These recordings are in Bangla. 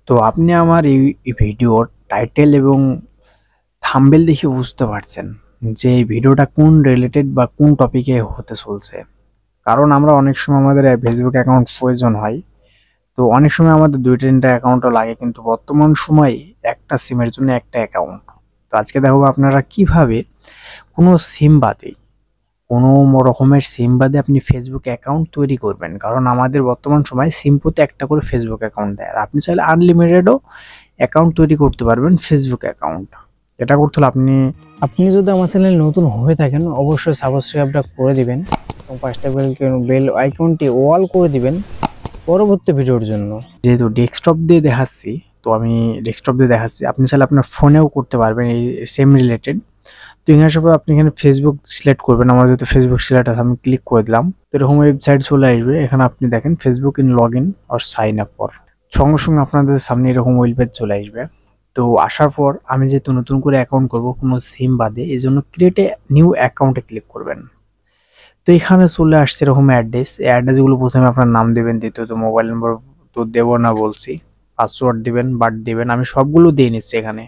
তো আপনি আমার এই ভিডিওর টাইটেল এবং থাম্বনেল দেখে বুঝতে পারছেন যে এই ভিডিওটা কোন রিলেটেড বা কোন টপিকে হতে চলছে। কারণ আমরা অনেক সময় আমাদের ফেসবুক অ্যাকাউন্ট প্রয়োজন হয়। তো অনেক সময় আমাদের ২-৩টা অ্যাকাউন্টও লাগে, কিন্তু বর্তমান সময়ে একটা সিমের জন্য একটা অ্যাকাউন্ট। তো আজকে দেখাবো আপনারা কিভাবে কোনো সিম বাদে কোনো রকমের সিম বাদে আপনি ফেসবুক অ্যাকাউন্ট তৈরি করবেন। কারণ আমাদের বর্তমান সময়ে সিম প্রতি একটা করে ফেসবুক অ্যাকাউন্ট দেয়, আর আপনি চাইলে আনলিমিটেডও অ্যাকাউন্ট তৈরি করতে পারবেন ফেসবুক অ্যাকাউন্ট। এটা করতে হলে আপনি যদি আমার চ্যানেল নতুন হয়ে থাকেন অবশ্যই সাবস্ক্রাইবটা করে দিবেন এবং পাঁচটা বেল আইকনটি অল করে দিবেন পরবর্তী ভিডিওর জন্য। যেহেতু ডেস্কটপ দিয়ে দেখাচ্ছি, তো আমি ডেস্কটপ দিয়ে দেখাচ্ছি, আপনি চাইলে আপনার ফোনেও করতে পারবেন এই সেম রিলেটেড। তো এখানে সব আপনি এখানে ফেসবুক সিলেক্ট করবেন। আমার যেহেতু ফেসবুক সিলেক্ট আছে আমি ক্লিক করে দিলাম। তো এরকম ওয়েবসাইট চলে আসবে। এখানে আপনি দেখেন Facebook in log in or sign up for, সঙ্গে সঙ্গে আপনাদের সামনে এরকম ওয়েবসাইট চলে আসবে। তো আসার পর আমি যেহেতু নতুন করে অ্যাকাউন্ট করব কোনো সিম বাদে, এই জন্য ক্রিয়েট এ নিউ অ্যাকাউন্টে ক্লিক করবেন। তো এখানে চলে আসছে এরকম অ্যাড্রেস। এই অ্যাড্রেসগুলো প্রথমে আপনার নাম দেবেন, দ্বিতীয়ত মোবাইল নম্বর তো দেবো না বলছি, পাসওয়ার্ড দিবেন, বার্থ দিবেন, আমি সবগুলো দিয়ে নিচ্ছি এখানে।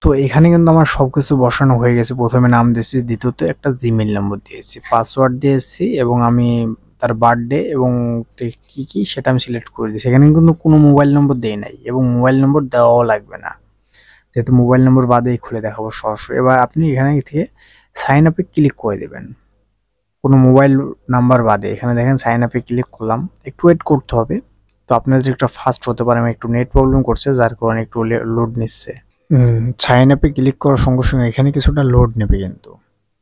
তো এখানে কিন্তু আমার সবকিছু বসানো হয়ে গেছে। প্রথমে নাম দিয়েছি, দ্বিতীয়ত একটা জিমেইল নম্বর দিয়েছি, পাসওয়ার্ড দিয়েছি এবং আমি তার বার্থডে এবং কি সেটা আমি সিলেক্ট করে দিয়েছি। এখানে কিন্তু কোনো মোবাইল নম্বর দেই নাই এবং মোবাইল নম্বর দেওয়াও লাগবে না, যেহেতু মোবাইল নম্বর বাদেই খুলে দেখাবো সরাসরি। এবার আপনি এখানে থেকে সাইন আপে ক্লিক করে দেবেন, কোনো মোবাইল নাম্বার বাদে। এখানে দেখেন সাইন আপে ক্লিক করলাম, একটু ওয়েট করতে হবে। তো আপনাদের একটু ফাস্ট হতে পারে, আমি একটু নেট প্রবলেম করছে যার কারণে একটু লোড নিচ্ছে। সাইন আপে ক্লিক করার সঙ্গে সঙ্গে এখানে কিছুটা লোড নেবে, কিন্তু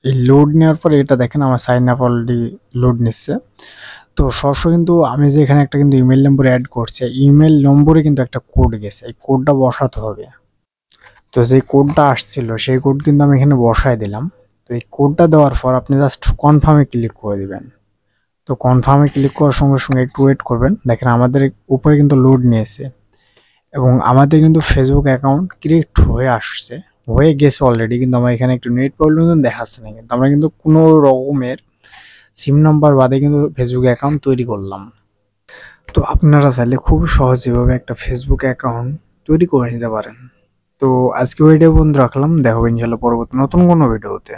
এই লোড নেওয়ার পরে এটা দেখেন আমার সাইন আপ অলরেডি লোড নিচ্ছে। তো সরাসরি কিন্তু আমি যে এখানে একটা কিন্তু ইমেল নম্বর অ্যাড করছি, ইমেল নম্বরে কিন্তু একটা কোড গেছে, এই কোডটা বসাতে হবে। তো যে কোডটা আসছিল সেই কোড কিন্তু আমি এখানে বসায় দিলাম। তো এই কোডটা দেওয়ার পর আপনি জাস্ট কনফার্মে ক্লিক করে দিবেন। তো কনফার্মে ক্লিক করার সঙ্গে সঙ্গে একটু ওয়েট করবেন। দেখেন আমাদের উপরে কিন্তু লোড নিয়েছে এবং আমাদের কিন্তু ফেসবুক অ্যাকাউন্ট ক্রিয়েট হয়ে গেছে অলরেডি, কিন্তু আমার এখানে একটু নেট প্রবলেম দেখাচ্ছে না। কিন্তু আমরা কিন্তু কোনো রকমের সিম নাম্বার বাদে কিন্তু ফেসবুক অ্যাকাউন্ট তৈরি করলাম। তো আপনারা চাইলে খুব সহজভাবে একটা ফেসবুক অ্যাকাউন্ট তৈরি করে নিতে পারেন। তো আজকে ভিডিও বন্ধ রাখলাম, দেখা হবে ইনশাল্লাহ পরবর্তী নতুন কোনো ভিডিওতে।